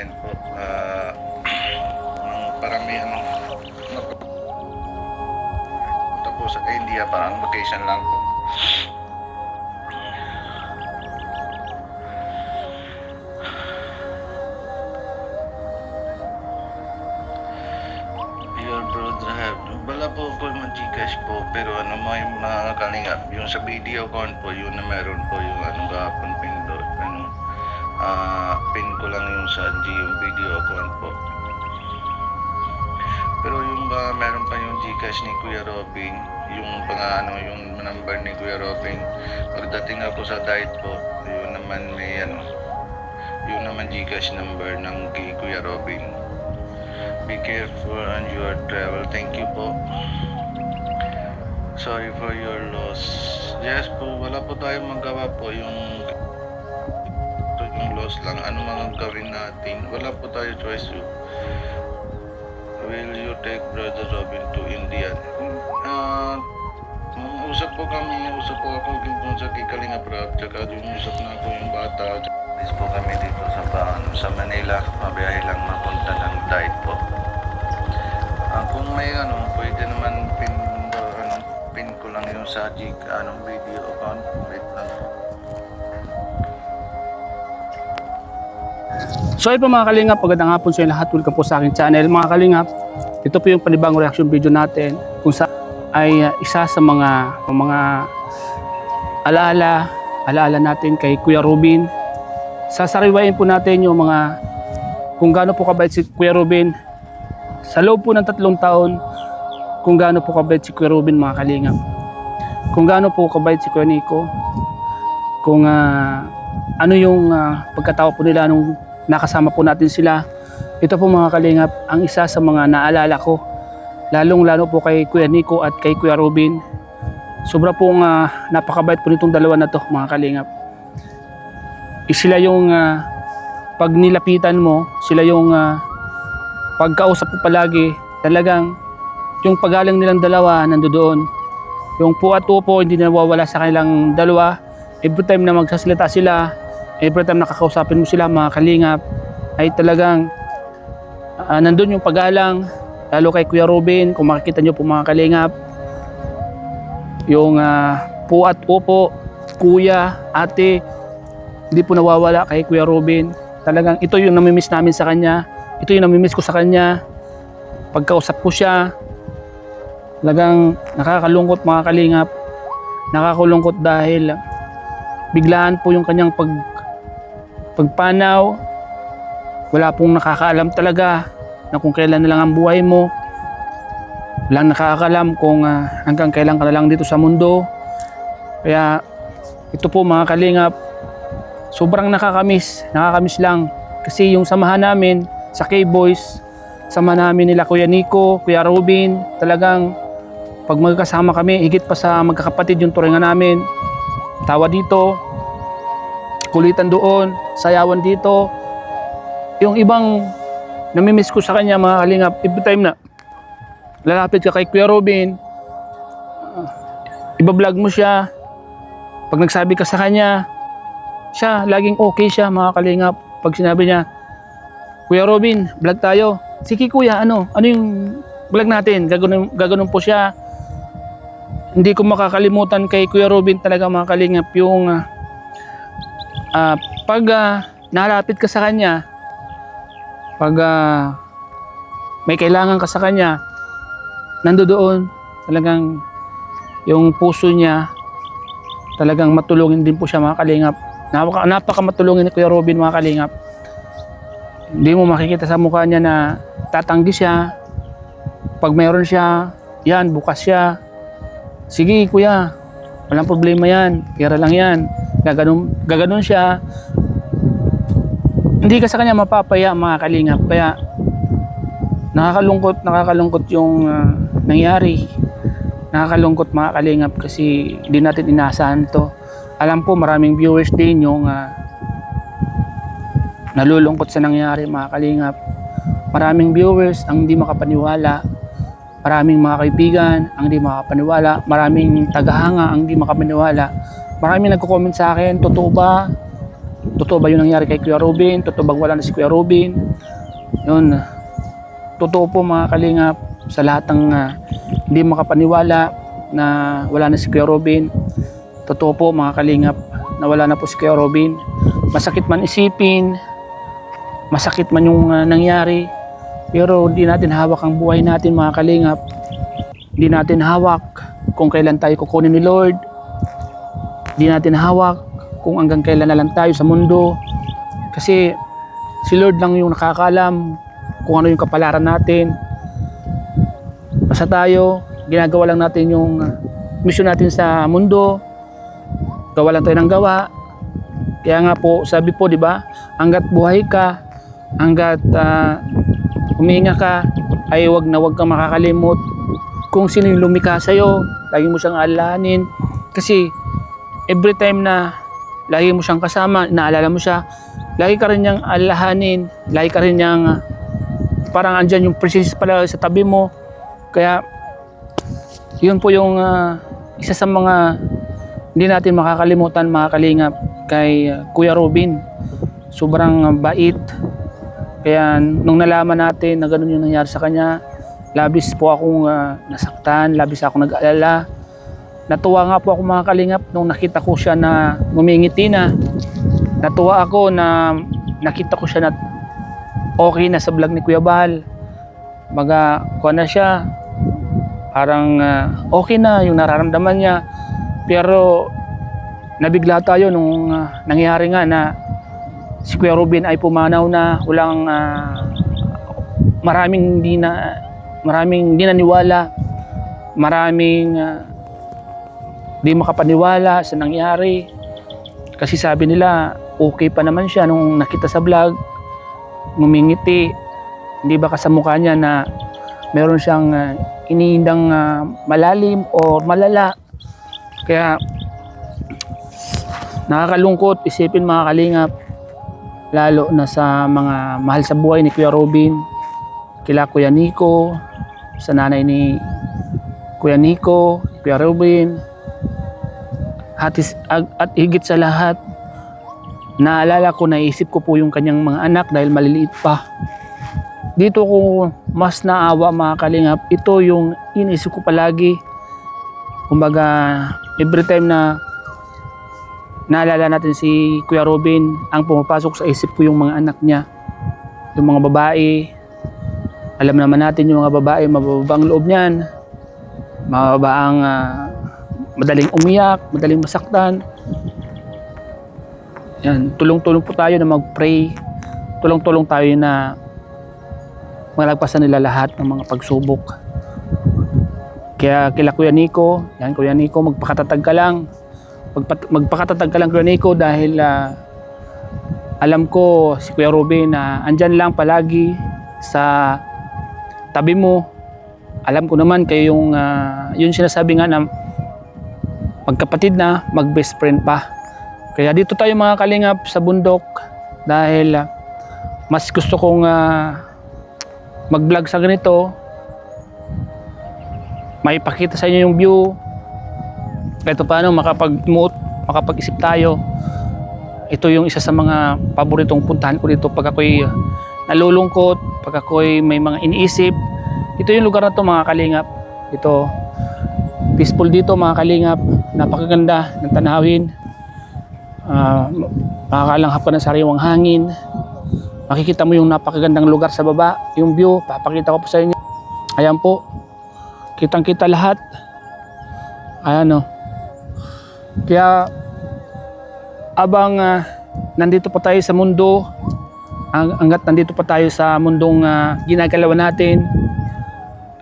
akin po. Ng paramihan punta po sa India, parang vacation lang po. Your brother have wala po po mag-Gcash po, pero may mga kalingap yung sa video con po, yun na meron po yung kahapon pindot pin ko lang yung sa yung video con po, pero yung meron pa yung Gcash ni Kuya Robin, yung yung number ni Kuya Robin. Pagdating ako sa diet po, yun naman may yun naman Gcash number ng kay Kuya Robin. Be careful on your travel. Thank you po. Sorry for your loss. Yes po, wala po tayong magawa po. Yung loss lang. Ano mga gawin natin? Wala po tayo choice. Will you take Brother Robin to India? Usap po ako dun sa Kalinga Prab, tsaka usap na ako yung bata. Alis po kami dito sa Manila. Mabiyahe lang mapunta ng diet po. Kung may pwede naman pin ko lang yung sa video account. Wait lang po. So ayun po mga kalingap, magandang hapon sa inyo lahat. Welcome po sa aking channel mga kalingap. Ito po yung panibagong reaction video natin kung sa ay isa sa mga alaala natin kay Kuya Robin. Sasariwain po natin yung mga kung gaano po kabait si Kuya Robin sa loob po ng 3 taon, kung gaano po kabait si Kuya Robin mga kalingap, kung gaano po kabait si Kuya Nico, kung ano yung pagkatawa po nila nung nakasama po natin sila. Ito po mga kalingap ang isa sa mga naalala ko, lalong-lalo po kay Kuya Nico at kay Kuya Robin. Sobra pong napakabait po nitong dalawa na to mga kalingap. Sila yung pag nilapitan mo, sila yung pagkausap po palagi, talagang yung pagaling nilang dalawa nandoon. Yung po at upo hindi nawawala sa kanilang dalawa. Every time na magsasalita sila, every time nakakausapin mo sila mga kalingap, ay talagang nandun yung pagalang. Lalo kay Kuya Robin, kung makikita nyo po mga kalingap, yung po at upo, kuya, ate, hindi po nawawala kay Kuya Robin. Talagang ito yung namimiss namin sa kanya, ito yung namimiss ko sa kanya. Pagkausap ko siya, talagang nakakalungkot mga kalingap. Nakakalungkot dahil biglaan po yung kanyang pagpanaw. Wala pong nakakaalam talaga na kung kailan na lang ang buhay mo. Walang nakakaalam kung hanggang kailan ka na lang dito sa mundo. Kaya ito po mga kalingap, sobrang nakakamiss lang. Kasi yung samahan namin sa K-Boys, sama namin nila Kuya Nico, Kuya Robin, talagang pag magkasama kami, higit pa sa magkakapatid yung turingan namin. Tawa dito, kulitan doon, sayawan dito. Yung ibang namimiss ko sa kanya mga kalingap, every time na lalapit ka kay Kuya Robin, ibablog mo siya. Pag nagsabi ka sa kanya, siya, laging okay siya mga kalingap. Pag sinabi niya, Kuya Robin, vlog tayo. Sige kuya, ano yung vlog natin? Gaganon po siya. Hindi ko makakalimutan kay Kuya Robin talaga mga kalingap yung pag nalapit ka sa kanya, pag may kailangan ka sa kanya, nandoon talagang yung puso niya, talagang matulungin din po siya mga kalingap. Napaka matulungin ni Kuya Robin mga kalingap. Hindi mo makikita sa mukha niya na tatanggi siya. Pag mayroon siya, yan, bukas siya. Sige kuya, walang problema yan, pera lang yan. Gaganon siya. Hindi ka sa kanya mapapaya mga kalingap. Kaya nakakalungkot yung nangyari. Nakakalungkot mga kalingap kasi hindi natin inaasahan to. Alam po maraming viewers din yung nalulungkot sa nangyari mga kalingap. Maraming viewers ang hindi makapaniwala. Maraming mga kaibigan ang hindi makapaniwala. Maraming tagahanga ang hindi makapaniwala. Maraming nagko-comment sa akin, totoo ba? Totoo ba yung nangyari kay Kuya Robin? Totoo bang wala na si Kuya Robin? Yun, totoo po mga kalingap, sa lahat ng hindi makapaniwala na wala na si Kuya Robin. Totoo po mga kalingap na wala na po si Kuya Robin. Masakit man isipin, masakit man yung nangyari, pero hindi natin hawak ang buhay natin mga kalingap. Hindi natin hawak kung kailan tayo kukunin ni Lord. Hindi natin hawak kung hanggang kailan na lang tayo sa mundo. Kasi si Lord lang yung nakakaalam kung ano yung kapalaran natin. Basta tayo, ginagawa lang natin yung mission natin sa mundo. Gawa lang tayo ng gawa. Kaya nga po, sabi po, di ba, hanggat buhay ka, hanggat huminga ka, ay wag kang makakalimot kung sino yung lumikha sa'yo. Lagi mo siyang alalahanin. Kasi every time na lagi mo siyang kasama, inaalala mo siya, lagi ka rin niyang alalahanin, lagi ka rin niyang parang andyan yung presence pala sa tabi mo. Kaya yun po yung isa sa mga hindi natin makakalimutan mga kalingap kay Kuya Robin. Sobrang bait. Kaya nung nalaman natin na ganun yung nangyari sa kanya, labis po akong nasaktan, labis akong nag-alala. Natuwa nga po ako mga kalingap nung nakita ko siya na ngumingiti na. Natuwa ako na nakita ko siya na okay na sa vlog ni Kuya Bal. Baga, kuha na siya. Parang okay na yung nararamdaman niya. Pero nabigla tayo nung nangyari nga na si Kuya Robin ay pumanaw na. Walang maraming hindi naniwala. Maraming di makapaniwala sa nangyari. Kasi sabi nila, okay pa naman siya nung nakita sa vlog. Ngumingiti. Hindi ba sa mukha niya na meron siyang iniindang malalim o malala. Kaya nakakalungkot isipin mga kalingap, lalo na sa mga mahal sa buhay ni Kuya Robin, kila Kuya Nico, sa nanay ni Kuya Nico, Kuya Robin, at higit sa lahat, naalala ko, naisip ko po yung kanyang mga anak dahil maliliit pa. Dito ko mas naawa mga kalingap. Ito yung iniisip ko palagi. Kumbaga, every time na naalala natin si Kuya Robin, ang pumapasok sa isip ko yung mga anak niya. Yung mga babae. Alam naman natin yung mga babae, mababang loob niyan. Mababaang madaling umiyak, madaling masaktan. Yan, tulong-tulong po tayo na mag-pray. Tulong-tulong tayo na malagpasan nila lahat ng mga pagsubok. Kaya kila Kuya Nico, yan Kuya Nico, magpakatatag ka lang. Magpakatatag ka lang Kuya Nico dahil alam ko si Kuya Robin na andyan lang palagi sa tabi mo. Alam ko naman kayo yung yun sinasabi nga na magkapatid na, mag-best friend pa. Kaya dito tayo mga kalingap sa bundok dahil mas gusto kong mag-vlog sa ganito. Maipakita sa inyo yung view. Kahit paano makapag-isip tayo. Ito yung isa sa mga paboritong puntahan ko dito pag ako'y nalulungkot, pag ako'y may mga iniisip. Ito yung lugar na to mga kalingap. Ito, peaceful dito mga kalingap. Napakaganda ng tanawin. Makakalanghap ka ng sariwang hangin. Makikita mo yung napakagandang lugar sa baba. Yung view, papakita ko po sa inyo. Ayan po. Kitang-kita lahat. Ayan o. Kaya abang nandito pa tayo sa mundo, hanggat nandito pa tayo sa mundong ginagalawan natin,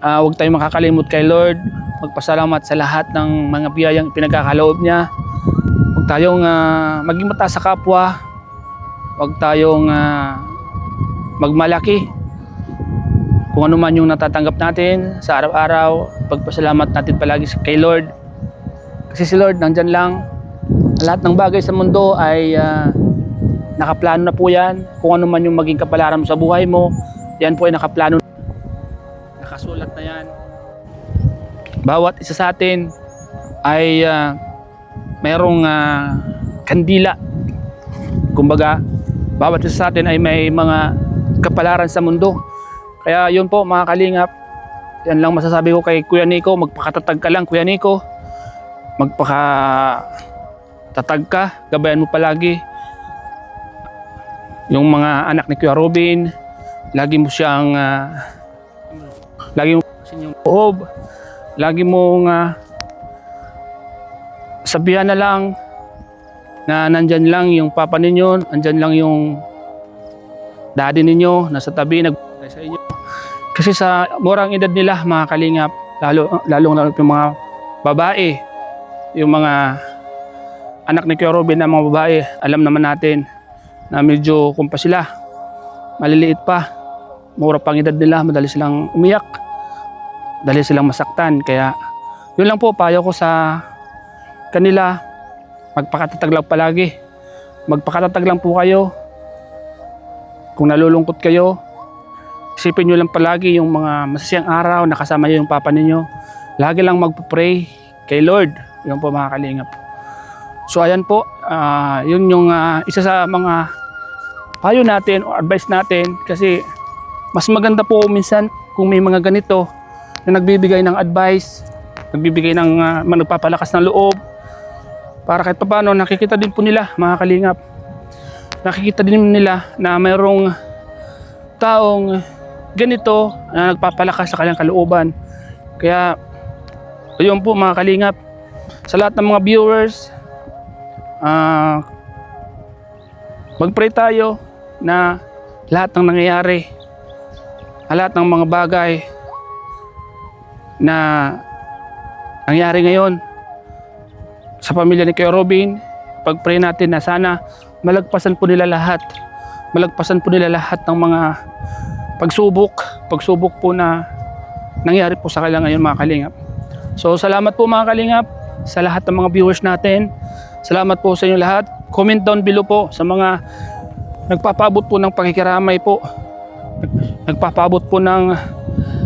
huwag tayong makakalimot kay Lord. Magpasalamat sa lahat ng mga biyayang pinagkakaloob niya. Huwag tayong maging mataas sa kapwa. Huwag tayong magmalaki. Kung ano man yung natatanggap natin sa araw-araw, pagpasalamat natin palagi kay Lord. Kasi si Lord nandyan lang. Lahat ng bagay sa mundo ay nakaplano na po yan. Kung ano man yung maging kapalaran mo sa buhay mo, yan po ay nakaplano. Nakasulat na yan. Bawat isa sa atin ay mayroong kandila. Kumbaga, bawat isa sa atin ay may mga kapalaran sa mundo. Kaya yun po mga kalingap, yan lang masasabi ko kay Kuya Nico. Magpakatatag ka lang Kuya Nico, magpakatatag ka, gabayan mo palagi yung mga anak ni Kuya Robin. Lagi mo siyang lagi mo yung loob, lagi mong sabihan na lang na nandyan lang yung papa ninyo, nandyan lang yung daddy ninyo, nasa tabi, nagbibigay sa inyo. Kasi sa murang edad nila mga kalingap, lalong yung mga babae, yung mga anak ni Kuya Robin na mga babae, alam naman natin na medyo kumpa sila, maliliit pa, mura pang edad nila, madali silang umiyak, madali silang masaktan. Kaya yun lang po payo ko sa kanila, magpakatatag lang palagi, magpakatatag lang po kayo. Kung nalulungkot kayo, isipin nyo lang palagi yung mga masasayang araw na kasama nyo yung papa ninyo. Lagi lang magpapray kay Lord. Yun po mga kalingap. So ayan po, yun yung isa sa mga payo natin o advice natin, kasi mas maganda po minsan kung may mga ganito na nagbibigay ng advice, nagbibigay ng nagpapalakas ng loob, para kahit paano nakikita din po nila mga kalingap, nakikita din nila na mayroong taong ganito na nagpapalakas sa kanilang kalooban. Kaya ayun po mga kalingap, sa lahat ng mga viewers, magpray tayo na lahat ng nangyayari, lahat ng mga bagay na nangyari ngayon sa pamilya ni Kuya Robin, pagpray natin na sana malagpasan po nila lahat, malagpasan po nila lahat ng mga pagsubok po na nangyari po sa kanila ngayon mga kalingap. So salamat po mga kalingap sa lahat ng mga viewers natin. Salamat po sa inyo lahat. Comment down below po sa mga nagpapabot po ng pakikiramay po, nagpapabot po ng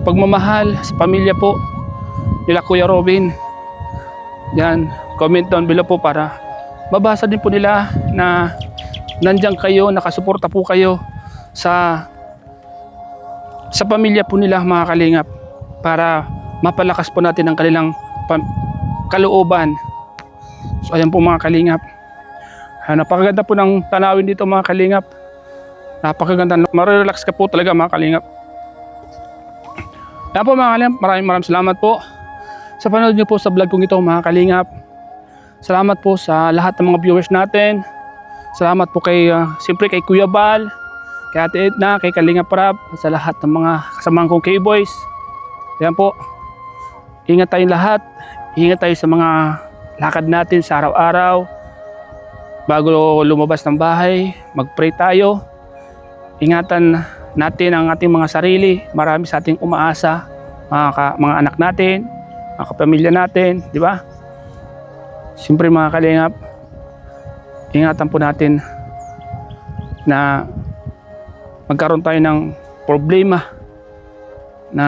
pagmamahal sa pamilya po nila Kuya Robin. Yan, comment down below po para mabasa din po nila na nandiyan kayo, nakasuporta po kayo sa pamilya po nila mga kalingap, para mapalakas po natin ang kanilang kalooban. So ayan po mga kalingap, napakaganda po ng tanawin dito mga kalingap, napakaganda, marelax ka po talaga mga kalingap. Ayan po mga kalingap, maraming salamat po sa panonood nyo po sa vlog kong ito mga kalingap. Salamat po sa lahat ng mga viewers natin. Salamat po kay siyempre kay Kuya Bal, kay Ate Edna, kay Kalinga Prab, sa lahat ng mga kasamahan kong K-Boys. Ayan po, ingat tayong lahat, ingat tayo sa mga lakad natin sa araw-araw. Bago lumabas ng bahay, mag-pray tayo. Ingatan natin ang ating mga sarili. Marami sa ating umaasa, mga anak natin, mga kapamilya natin, di ba? Siyempre mga kalingap, ingatan po natin na magkaroon tayo ng problema na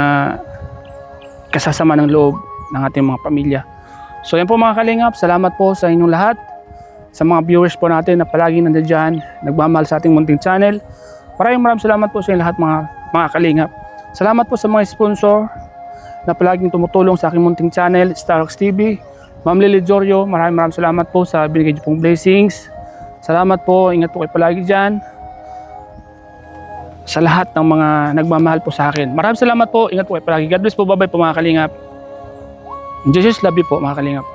kasasama ng loob ng ating mga pamilya. So yan po mga kalingap, salamat po sa inyong lahat, sa mga viewers po natin na palaging nandiyan, nagmamahal sa ating munting channel. Maraming salamat po sa inyong lahat mga kalingap. Salamat po sa mga sponsor na palaging tumutulong sa aking munting channel, Starox TV, Ma'am Lily Jorio, maraming salamat po sa binigay niyo pong blessings. Salamat po, ingat po kayo palagi dyan. Sa lahat ng mga nagmamahal po sa akin, maraming salamat po, ingat po kayo palagi. God bless po, bye-bye po mga kalingap. Jesus love you po mga kalingap.